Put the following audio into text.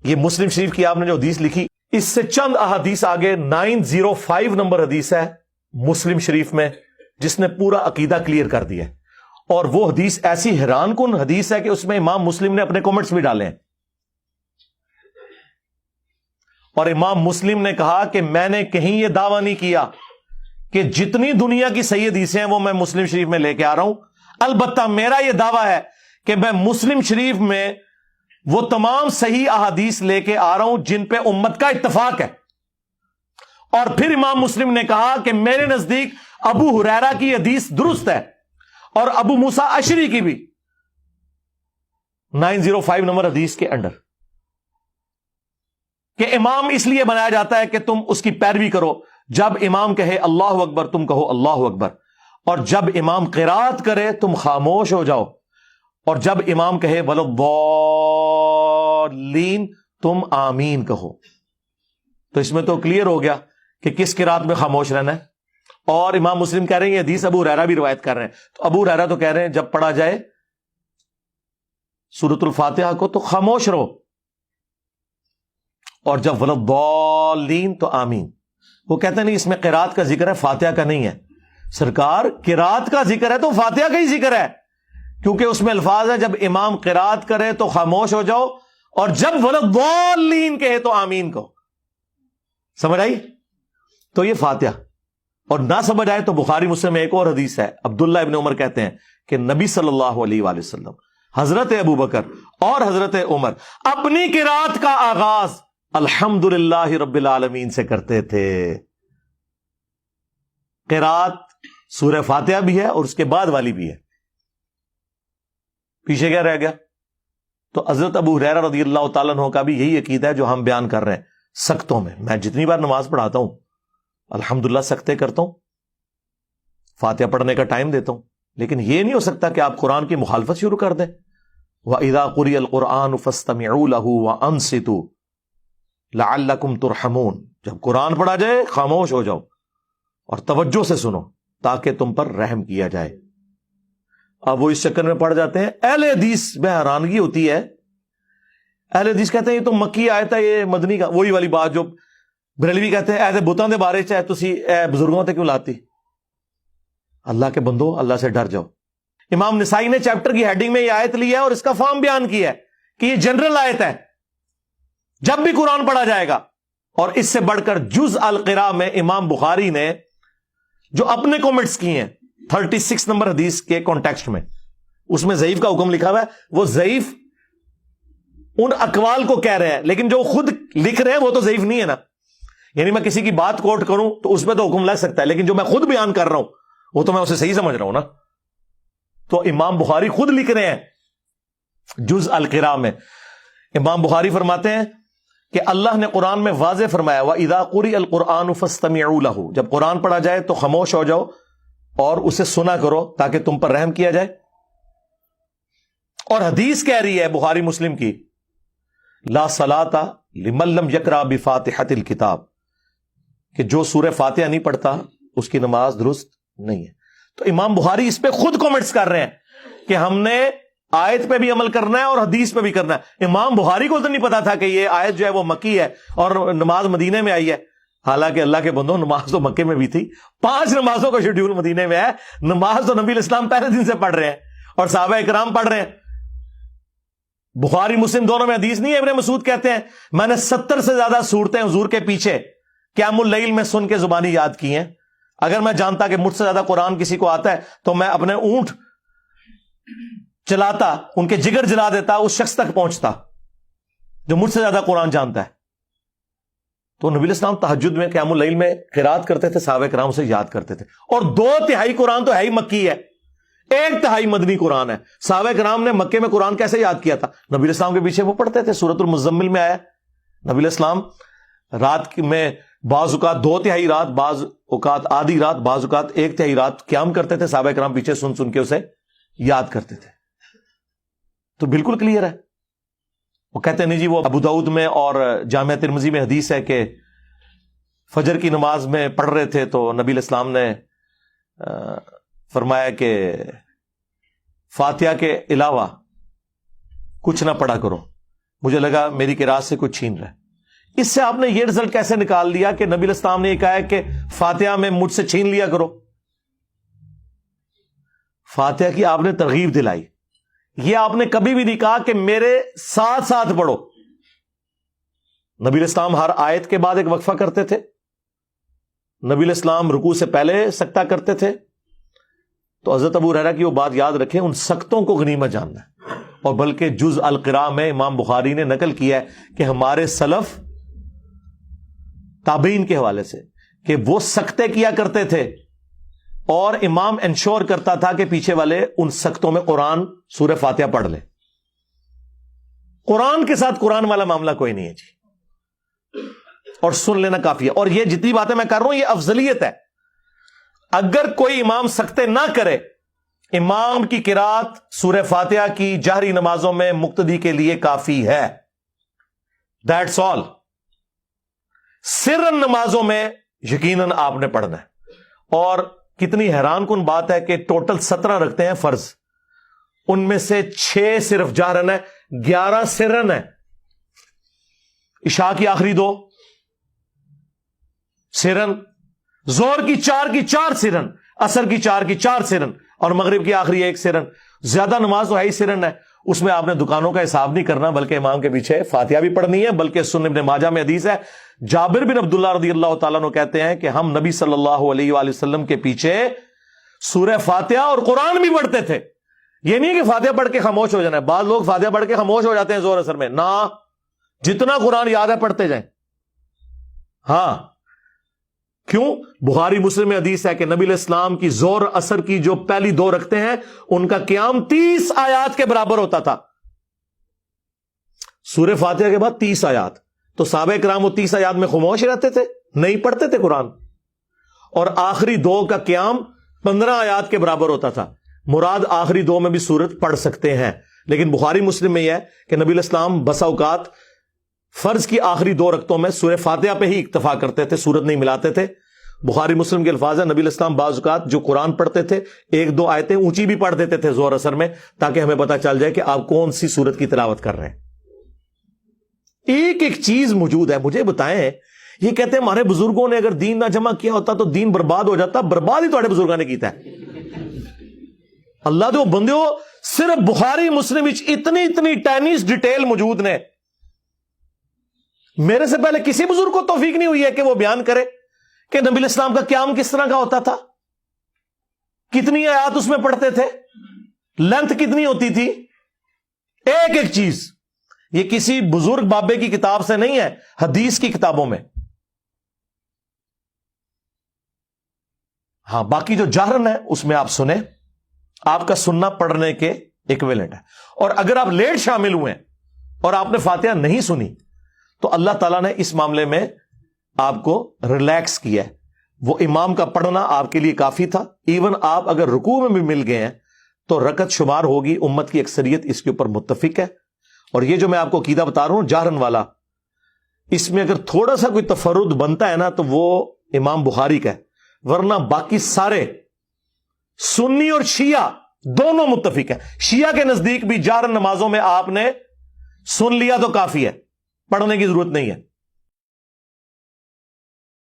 یہ مسلم شریف کی آپ نے جو حدیث لکھی، اس سے چند احادیث آگے 905 نمبر حدیث ہے مسلم شریف میں، جس نے پورا عقیدہ کلیئر کر دیا ہے. اور وہ حدیث ایسی حیران کن حدیث ہے کہ اس میں امام مسلم نے اپنے کمنٹس بھی ڈالے ہیں. اور امام مسلم نے کہا کہ میں نے کہیں یہ دعویٰ نہیں کیا کہ جتنی دنیا کی صحیح حدیثیں ہیں وہ میں مسلم شریف میں لے کے آ رہا ہوں. البتہ میرا یہ دعویٰ ہے کہ میں مسلم شریف میں وہ تمام صحیح احادیث لے کے آ رہا ہوں جن پہ امت کا اتفاق ہے. اور پھر امام مسلم نے کہا کہ میرے نزدیک ابو ہریرہ کی حدیث درست ہے اور ابو موسیٰ اشعری کی بھی 905 نمبر حدیث کے انڈر، کہ امام اس لیے بنایا جاتا ہے کہ تم اس کی پیروی کرو. جب امام کہے اللہ اکبر تم کہو اللہ اکبر، اور جب امام قرات کرے تم خاموش ہو جاؤ، اور جب امام کہے ولضالین تم آمین کہو. تو اس میں تو کلیئر ہو گیا کہ کس قرات میں خاموش رہنا ہے. اور امام مسلم کہہ رہے ہیں یہ حدیث ابو ہریرہ بھی روایت کر رہے ہیں. تو ابو ہریرہ تو کہہ رہے ہیں جب پڑھا جائے سورۃ الفاتحہ کو تو خاموش رہو، اور جب ولضالین تو آمین. وہ کہتے ہیں نہیں اس میں قرات کا ذکر ہے، فاتحہ کا نہیں ہے. سرکار قرات کا ذکر ہے تو فاتحہ کا ہی ذکر ہے، کیونکہ اس میں الفاظ ہے جب امام قرات کرے تو خاموش ہو جاؤ، اور جب ولضالین کہے تو آمین کہو. سمجھ آئی؟ تو یہ فاتحہ. اور نہ سمجھ آئے تو بخاری مسلم میں ایک اور حدیث ہے، عبداللہ ابن عمر کہتے ہیں کہ نبی صلی اللہ علیہ وآلہ وسلم، حضرت ابو بکر اور حضرت عمر اپنی قرات کا آغاز الحمدللہ رب العالمین سے کرتے تھے. قرات سورہ فاتحہ بھی ہے اور اس کے بعد والی بھی ہے. پیچھے کیا رہ گیا؟ تو حضرت ابو ہریرہ رضی اللہ تعالیٰ عنہ کا بھی یہی عقیدہ ہے جو ہم بیان کر رہے ہیں. سختوں میں جتنی بار نماز پڑھاتا ہوں الحمدللہ سکتے کرتا ہوں، فاتحہ پڑھنے کا ٹائم دیتا ہوں، لیکن یہ نہیں ہو سکتا کہ آپ قرآن کی مخالفت شروع کر دیں. وَإِذَا قُرِئَ الْقُرْآنُ فَاسْتَمِعُوا لَهُ وَأَنصِتُوا لَعَلَّكُمْ تُرْحَمُونَ. جب قرآن پڑھا جائے خاموش ہو جاؤ اور توجہ سے سنو تاکہ تم پر رحم کیا جائے. اب وہ اس چکر میں پڑ جاتے ہیں. اہل حدیث میں حیرانگی ہوتی ہے، اہل حدیث کہتے ہیں یہ تو مکی آیت ہے، یہ مدنی کا. وہی والی بات جو بریلوی کہتے ہیں ایسے بتوں دے بارے چاہے تسی اے بزرگوں تے کیوں لاتی. اللہ کے بندو اللہ سے ڈر جاؤ. امام نسائی نے چیپٹر کی ہیڈنگ میں یہ آیت لی ہے اور اس کا فارم بیان کیا ہے کہ یہ جنرل آیت ہے، جب بھی قرآن پڑھا جائے گا. اور اس سے بڑھ کر جز القراء میں امام بخاری نے جو اپنے کومنٹس کیے ہیں 36 نمبر حدیث کے کانٹیکسٹ میں، اس میں ضعیف کا حکم لکھا ہوا ہے. وہ ضعیف ان اقوال کو کہہ رہے ہیں، لیکن جو خود لکھ رہے ہیں وہ تو ضعیف نہیں ہے نا. یعنی میں کسی کی بات کوٹ کروں تو اس پہ تو حکم لگ سکتا ہے، لیکن جو میں خود بیان کر رہا ہوں وہ تو میں اسے صحیح سمجھ رہا ہوں نا. تو امام بخاری خود لکھ رہے ہیں جز القراء میں. امام بخاری فرماتے ہیں کہ اللہ نے قرآن میں واضح فرمایا وَإِذَا قُرِئَ الْقُرْآنُ فَاسْتَمِعُوا لَهُ، جب قرآن پڑھا جائے تو خاموش ہو جاؤ اور اسے سنا کرو تاکہ تم پر رحم کیا جائے. اور حدیث کہہ رہی ہے بخاری مسلم کی لا صلاۃ لمن لم یقرأ بفاتحۃ الکتاب، کہ جو سورہ فاتحہ نہیں پڑھتا اس کی نماز درست نہیں ہے. تو امام بخاری اس پہ خود کومنٹس کر رہے ہیں کہ ہم نے آیت پہ بھی عمل کرنا ہے اور حدیث پہ بھی کرنا ہے. امام بخاری کو تو نہیں پتا تھا کہ یہ آیت جو ہے وہ مکی ہے اور نماز مدینے میں آئی ہے. حالانکہ اللہ کے بندوں نماز تو مکے میں بھی تھی، 5 نمازوں کا شیڈیول مدینے میں ہے. نماز تو نبی الاسلام پہلے دن سے پڑھ رہے ہیں اور صحابہ اکرام پڑھ رہے ہیں. بخاری مسلم دونوں میں حدیث نہیں ہے. ابن مسعود کہتے ہیں میں نے 70 سے زیادہ صورتیں حضور کے پیچھے قیام اللیل میں سن کے زبانی یاد کی ہیں. اگر میں جانتا کہ مجھ سے زیادہ قرآن کسی کو آتا ہے تو میں اپنے اونٹ چلاتا، ان کے جگر جلا دیتا، اس شخص تک پہنچتا جو مجھ سے زیادہ قرآن جانتا ہے. تو نبی اسلام تہجد میں قیام اللیل میں قرات کرتے تھے، صحابہ کرام سے یاد کرتے تھے. اور 2/3 قرآن تو ہے ہی مکی ہے، 1/3 مدنی قرآن ہے. صحابہ کرام نے مکے میں قرآن کیسے یاد کیا تھا؟ نبی اسلام کے پیچھے وہ پڑھتے تھے. سورۃ المزمل میں آیا نبی اسلام رات میں بعض اوقات 2/3 رات، بعض اوقات آدھی رات، بعض اوقات 1/3 رات قیام کرتے تھے. صحابہ کرام پیچھے سن سن کے اسے یاد کرتے تھے. تو بالکل کلیئر ہے. وہ کہتے ہیں نہیں جی وہ ابو داؤد میں اور جامعہ ترمذی میں حدیث ہے کہ فجر کی نماز میں پڑھ رہے تھے تو نبی الاسلام نے فرمایا کہ فاتحہ کے علاوہ کچھ نہ پڑھا کرو. مجھے لگا میری قرات سے کوئی چھین رہا ہے. اس سے آپ نے یہ رزلٹ کیسے نکال لیا کہ نبی علیہ السلام نے یہ کہا ہے کہ فاتحہ میں مجھ سے چھین لیا کرو؟ فاتحہ کی آپ نے ترغیب دلائی. یہ آپ نے کبھی بھی نہیں کہا کہ میرے ساتھ ساتھ پڑھو. نبی علیہ السلام ہر آیت کے بعد ایک وقفہ کرتے تھے. نبی علیہ السلام رکوع سے پہلے سکتہ کرتے تھے. تو حضرت ابو ہریرہ کی وہ بات یاد رکھیں، ان سکتوں کو غنیمت جاننا ہے. اور بلکہ جز القراء میں امام بخاری نے نقل کیا ہے کہ ہمارے سلف تابعین کے حوالے سے کہ وہ سکتے کیا کرتے تھے اور امام انشور کرتا تھا کہ پیچھے والے ان سکتوں میں قرآن سورہ فاتحہ پڑھ لیں. قرآن کے ساتھ قرآن والا معاملہ کوئی نہیں ہے جی، اور سن لینا کافی ہے. اور یہ جتنی باتیں میں کر رہا ہوں یہ افضلیت ہے. اگر کوئی امام سکتے نہ کرے، امام کی قرات سورہ فاتحہ کی جہری نمازوں میں مقتدی کے لیے کافی ہے. That's all. سرن نمازوں میں یقیناً آپ نے پڑھنا ہے. اور کتنی حیران کن بات ہے کہ ٹوٹل 17 رکھتے ہیں فرض، ان میں سے 6 صرف جہرن ہے، 11 سرن ہے. عشاء کی آخری 2 سرن، زور کی 4 سرن، عصر کی 4 سرن، اور مغرب کی آخری 1 سرن. زیادہ نماز تو ہے ہی سرن ہے. اس میں آپ نے دکانوں کا حساب نہیں کرنا، بلکہ امام کے پیچھے فاتحہ بھی پڑھنی ہے. بلکہ سنن ابن ماجہ میں حدیث ہے، جابر بن عبداللہ رضی اللہ تعالیٰ عنہ کہتے ہیں کہ ہم نبی صلی اللہ علیہ وآلہ وسلم کے پیچھے سورہ فاتحہ اور قرآن بھی پڑھتے تھے. یہ نہیں کہ فاتحہ پڑھ کے خاموش ہو جانا ہے. بعض لوگ فاتحہ پڑھ کے خاموش ہو جاتے ہیں زور اثر میں. نہ، جتنا قرآن یاد ہے پڑھتے جائیں. ہاں، کیوں؟ بخاری مسلم میں حدیث ہے کہ نبی علیہ السلام کی زور اثر کی جو پہلی 2 رکھتے ہیں ان کا قیام 30 آیات کے برابر ہوتا تھا. سورہ فاتحہ کے بعد 30 آیات. تو صحابہ کرام وہ 30 آیات میں خاموش رہتے تھے، نہیں پڑھتے تھے قرآن. اور آخری 2 کا قیام 15 آیات کے برابر ہوتا تھا. مراد آخری 2 میں بھی سورت پڑھ سکتے ہیں، لیکن بخاری مسلم میں یہ ہے کہ نبی علیہ السلام بسا اوقات فرض کی آخری 2 رکعتوں میں سورہ فاتحہ پہ ہی اکتفا کرتے تھے، سورت نہیں ملاتے تھے. بخاری مسلم کے الفاظ ہیں، نبی علیہ السلام بعض اوقات جو قرآن پڑھتے تھے 1-2 آیتیں اونچی بھی پڑھ دیتے تھے زور اثر میں، تاکہ ہمیں پتہ چل جائے کہ آپ کون سی سورت کی تلاوت کر رہے ہیں. ایک ایک چیز موجود ہے. مجھے بتائیں، یہ کہتے ہیں ہمارے بزرگوں نے اگر دین نہ جمع کیا ہوتا تو دین برباد ہو جاتا. برباد ہی تھوڑے بزرگوں نے کیتا ہے. اللہ دے بندیو، صرف بخاری مسلم اتنی ٹینیس ڈیٹیل موجود نے. میرے سے پہلے کسی بزرگ کو توفیق نہیں ہوئی ہے کہ وہ بیان کرے کہ نبی علیہ السلام کا قیام کس طرح کا ہوتا تھا، کتنی آیات اس میں پڑھتے تھے، لینتھ کتنی ہوتی تھی. ایک ایک چیز. یہ کسی بزرگ بابے کی کتاب سے نہیں ہے، حدیث کی کتابوں میں. ہاں، باقی جو جہرن ہے اس میں آپ سنیں، آپ کا سننا پڑھنے کے ایکویلنٹ ہے. اور اگر آپ لیٹ شامل ہوئے اور آپ نے فاتحہ نہیں سنی تو اللہ تعالیٰ نے اس معاملے میں آپ کو ریلیکس کیا ہے. وہ امام کا پڑھنا آپ کے لیے کافی تھا. ایون آپ اگر رکوع میں بھی مل گئے ہیں تو رکعت شمار ہوگی. امت کی اکثریت اس کے اوپر متفق ہے. اور یہ جو میں آپ کو عقیدہ بتا رہا ہوں جہرن والا، اس میں اگر تھوڑا سا کوئی تفرد بنتا ہے نا تو وہ امام بخاری کا ہے، ورنہ باقی سارے سنی اور شیعہ دونوں متفق ہیں. شیعہ کے نزدیک بھی جہرن نمازوں میں آپ نے سن لیا تو کافی ہے، پڑھنے کی ضرورت نہیں ہے.